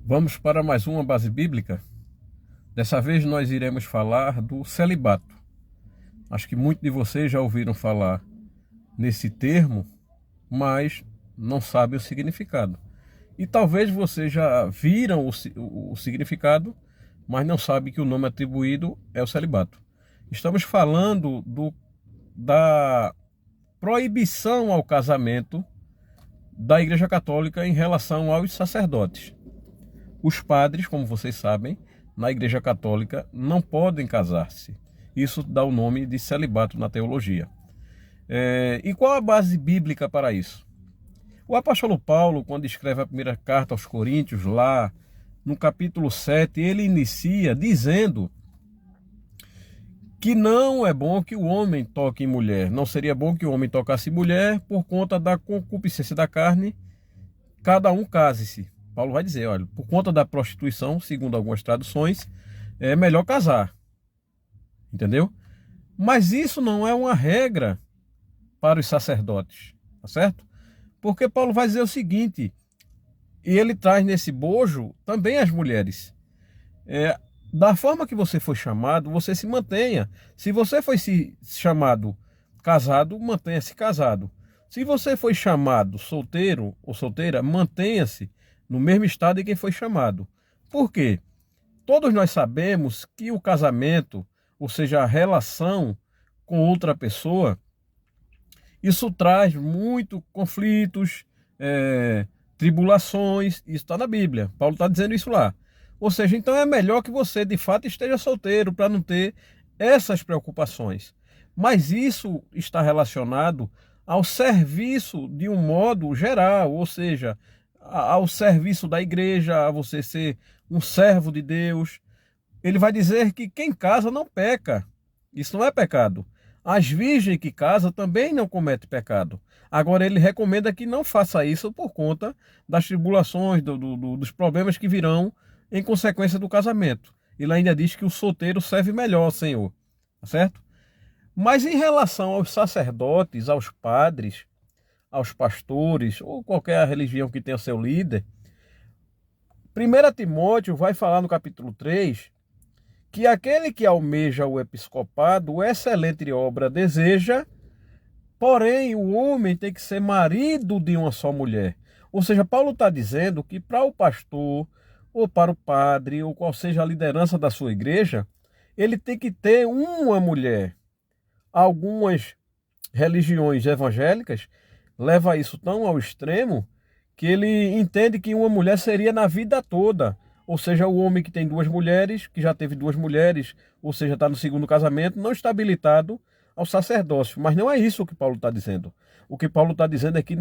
Vamos para mais uma base bíblica. Dessa vez nós iremos falar do celibato. Acho que muitos de vocês já ouviram falar nesse termo, mas não sabem o significado. E talvez vocês já viram o significado, mas não sabem que o nome atribuído é o celibato. Estamos falando da proibição ao casamento da Igreja Católica em relação aos sacerdotes. Os padres, como vocês sabem, na Igreja Católica não podem casar-se. Isso dá o nome de celibato na teologia. E qual a base bíblica para isso? O apóstolo Paulo, quando escreve a primeira carta aos Coríntios, lá no capítulo 7, ele inicia dizendo que não é bom que o homem toque em mulher. Não seria bom que o homem tocasse em mulher por conta da concupiscência da carne. Cada um case-se. Paulo vai dizer, olha, por conta da prostituição, segundo algumas traduções, é melhor casar. Entendeu? Mas isso não é uma regra para os sacerdotes, tá certo? Porque Paulo vai dizer o seguinte, e ele traz nesse bojo também as mulheres. Da forma que você foi chamado, você se mantenha. Se você foi chamado casado, mantenha-se casado. Se você foi chamado solteiro ou solteira, mantenha-se no mesmo estado em que foi chamado. Por quê? Todos nós sabemos que o casamento, ou seja, a relação com outra pessoa, isso traz muito conflitos, tribulações, isso está na Bíblia. Paulo está dizendo isso lá. Ou seja, então é melhor que você de fato esteja solteiro para não ter essas preocupações. Mas isso está relacionado ao serviço de um modo geral, ou seja, ao serviço da igreja, a você ser um servo de Deus. Ele vai dizer que quem casa não peca. Isso não é pecado. As virgens que casam também não cometem pecado. Agora ele recomenda que não faça isso por conta das tribulações, dos problemas que virão em consequência do casamento. Ele ainda diz que o solteiro serve melhor ao Senhor. Tá certo? Mas em relação aos sacerdotes, aos padres, aos pastores, ou qualquer religião que tenha seu líder, 1 Timóteo vai falar no capítulo 3 que aquele que almeja o episcopado, excelente obra deseja, porém o homem tem que ser marido de uma só mulher. Ou seja, Paulo está dizendo que para o pastor, ou para o padre, ou qual seja a liderança da sua igreja, ele tem que ter uma mulher. Algumas religiões evangélicas levam isso tão ao extremo que ele entende que uma mulher seria na vida toda. Ou seja, o homem que tem duas mulheres, que já teve duas mulheres, ou seja, está no segundo casamento, não está habilitado ao sacerdócio. Mas não é isso o que Paulo está dizendo. O que Paulo está dizendo é que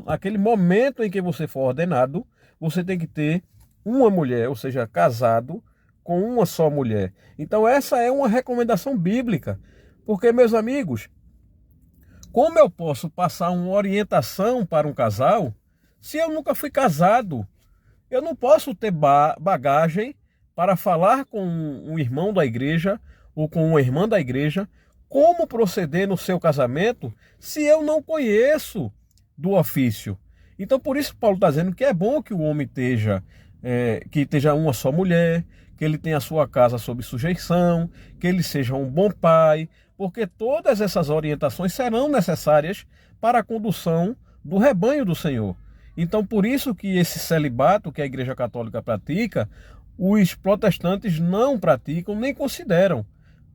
naquele momento em que você for ordenado, você tem que ter uma mulher, ou seja, casado com uma só mulher. Então essa é uma recomendação bíblica. Porque, meus amigos, como eu posso passar uma orientação para um casal se eu nunca fui casado? Eu não posso ter bagagem para falar com um irmão da igreja ou com uma irmã da igreja como proceder no seu casamento se eu não conheço do ofício. Então, por isso Paulo está dizendo que é bom que o homem que esteja uma só mulher, que ele tenha a sua casa sob sujeição, que ele seja um bom pai, porque todas essas orientações serão necessárias para a condução do rebanho do Senhor. Então, por isso que esse celibato que a Igreja Católica pratica, os protestantes não praticam nem consideram,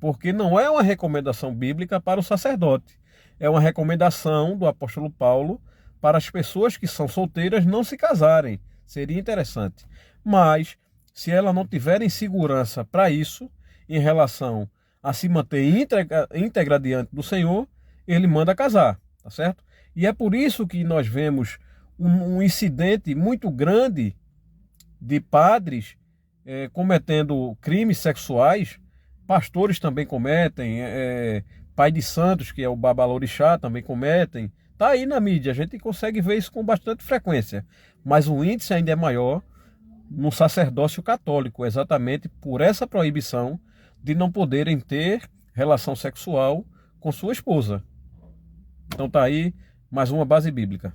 porque não é uma recomendação bíblica para o sacerdote. É uma recomendação do apóstolo Paulo para as pessoas que são solteiras não se casarem. Seria interessante. Mas, se ela não tiverem segurança para isso, em relação a se manter íntegra diante do Senhor, ele manda casar, tá certo? E é por isso que nós vemos um incidente muito grande de padres cometendo crimes sexuais. Pastores também cometem, pai de santos, que é o babalorixá, também cometem. Está aí na mídia, a gente consegue ver isso com bastante frequência. Mas o índice ainda é maior no sacerdócio católico, exatamente por essa proibição de não poderem ter relação sexual com sua esposa. Então está aí mais uma base bíblica.